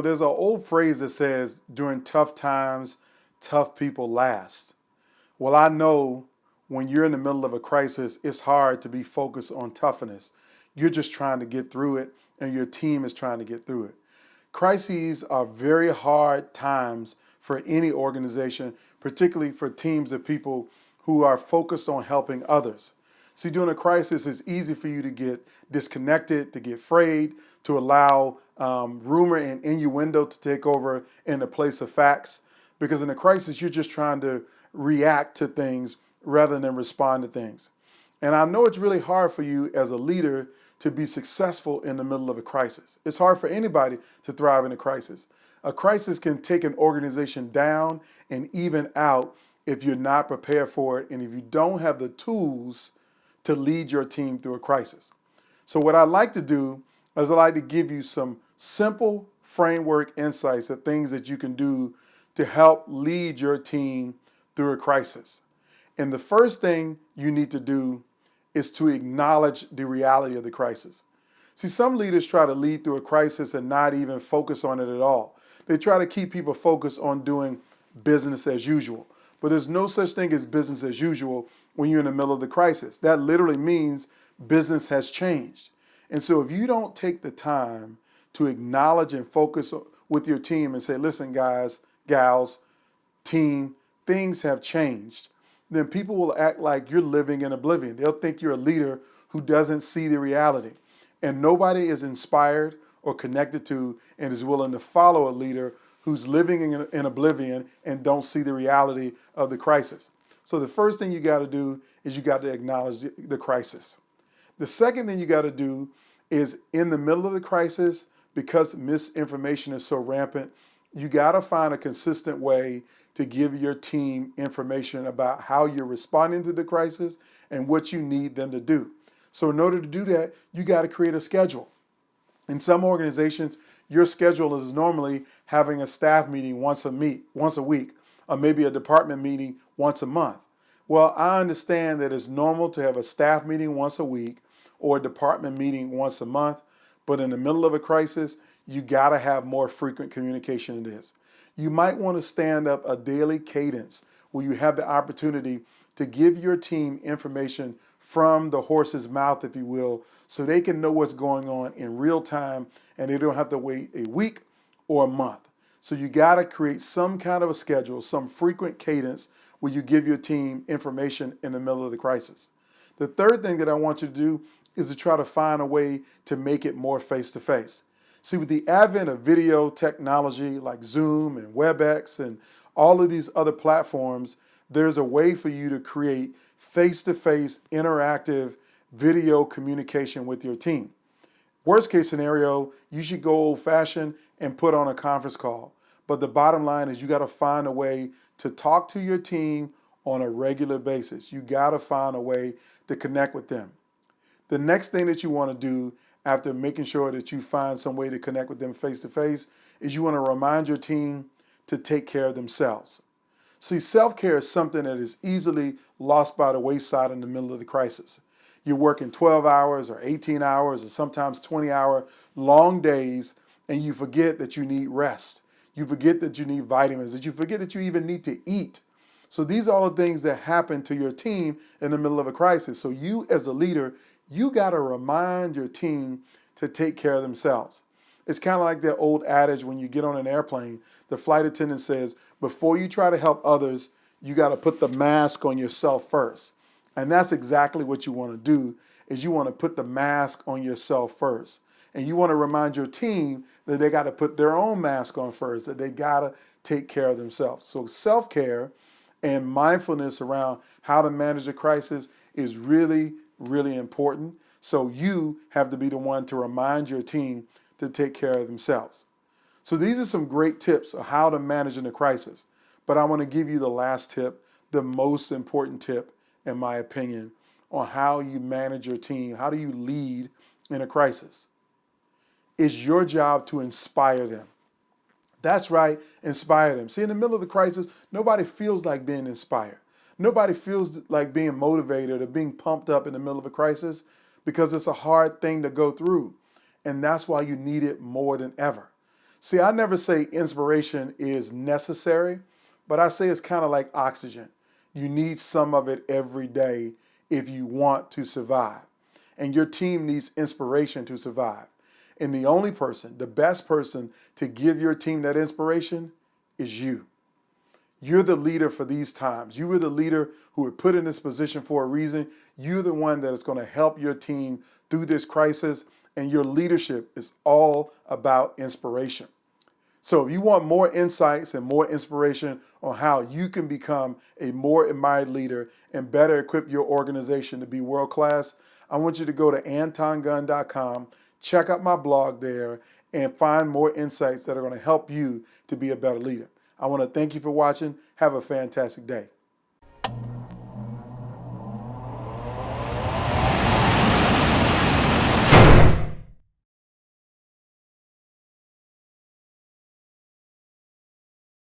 there's an old phrase that says, during tough times, tough people last. Well, I know when you're in the middle of a crisis, it's hard to be focused on toughness. You're just trying to get through it, and your team is trying to get through it. Crises are very hard times for any organization, particularly for teams of people who are focused on helping others. See, during a crisis, it's easy for you to get disconnected, to get frayed, to allow rumor and innuendo to take over in the place of facts. Because in a crisis, you're just trying to react to things rather than respond to things. And I know it's really hard for you as a leader to be successful in the middle of a crisis. It's hard for anybody to thrive in a crisis. A crisis can take an organization down and even out if you're not prepared for it and if you don't have the tools to lead your team through a crisis. So what I like to do is I like to give you some simple framework insights of things that you can do to help lead your team through a crisis. And the first thing you need to do is to acknowledge the reality of the crisis. See, some leaders try to lead through a crisis and not even focus on it at all. They try to keep people focused on doing business as usual. But there's no such thing as business as usual when you're in the middle of the crisis. That literally means business has changed. And so if you don't take the time to acknowledge and focus with your team and say, listen, guys, gals, team, things have changed, then people will act like you're living in oblivion. They'll think you're a leader who doesn't see the reality. And nobody is inspired or connected to and is willing to follow a leader who's living in oblivion and don't see the reality of the crisis. So the first thing you got to do is you got to acknowledge the crisis. The second thing you got to do is in the middle of the crisis, because misinformation is so rampant, you got to find a consistent way to give your team information about how you're responding to the crisis and what you need them to do. So in order to do that, you got to create a schedule. In some organizations, your schedule is normally having a staff meeting once a week, or maybe a department meeting once a month. Well, I understand that it's normal to have a staff meeting once a week or a department meeting once a month, but in the middle of a crisis, you got to have more frequent communication than this. You might want to stand up a daily cadence where you have the opportunity to give your team information from the horse's mouth, if you will, so they can know what's going on in real time and they don't have to wait a week or a month. So you got to create some kind of a schedule, some frequent cadence where you give your team information in the middle of the crisis. The third thing that I want you to do is to try to find a way to make it more face-to-face. See, with the advent of video technology like Zoom and WebEx and all of these other platforms, there's a way for you to create face-to-face interactive video communication with your team. Worst case scenario, you should go old-fashioned and put on a conference call. But the bottom line is you got to find a way to talk to your team on a regular basis. You got to find a way to connect with them. The next thing that you want to do after making sure that you find some way to connect with them face-to-face is you want to remind your team to take care of themselves. See, self-care is something that is easily lost by the wayside in the middle of the crisis. You're working 12 hours or 18 hours or sometimes 20-hour long days, and you forget that you need rest. You forget that you need vitamins, that you forget that you even need to eat. So these are all the things that happen to your team in the middle of a crisis. So you as a leader, you got to remind your team to take care of themselves. It's kind of like that old adage when you get on an airplane, the flight attendant says, before you try to help others, you got to put the mask on yourself first. And that's exactly what you want to do, is you want to put the mask on yourself first. And you want to remind your team that they got to put their own mask on first, that they got to take care of themselves. So self-care and mindfulness around how to manage a crisis is really, really important. So you have to be the one to remind your team to take care of themselves. So these are some great tips of how to manage in a crisis. But I want to give you the last tip, the most important tip, in my opinion, on how you manage your team. How do you lead in a crisis? It's your job to inspire them. That's right, inspire them. See, in the middle of the crisis, nobody feels like being inspired. Nobody feels like being motivated or being pumped up in the middle of a crisis because it's a hard thing to go through. And that's why you need it more than ever. See, I never say inspiration is necessary, but I say it's kind of like oxygen. You need some of it every day if you want to survive. And your team needs inspiration to survive. And the only person, the best person to give your team that inspiration is you. You're the leader for these times. You were the leader who were put in this position for a reason. You're the one that is going to help your team through this crisis. And your leadership is all about inspiration. So if you want more insights and more inspiration on how you can become a more admired leader and better equip your organization to be world class, I want you to go to antongunn.com, check out my blog there, and find more insights that are going to help you to be a better leader. I want to thank you for watching. Have a fantastic day.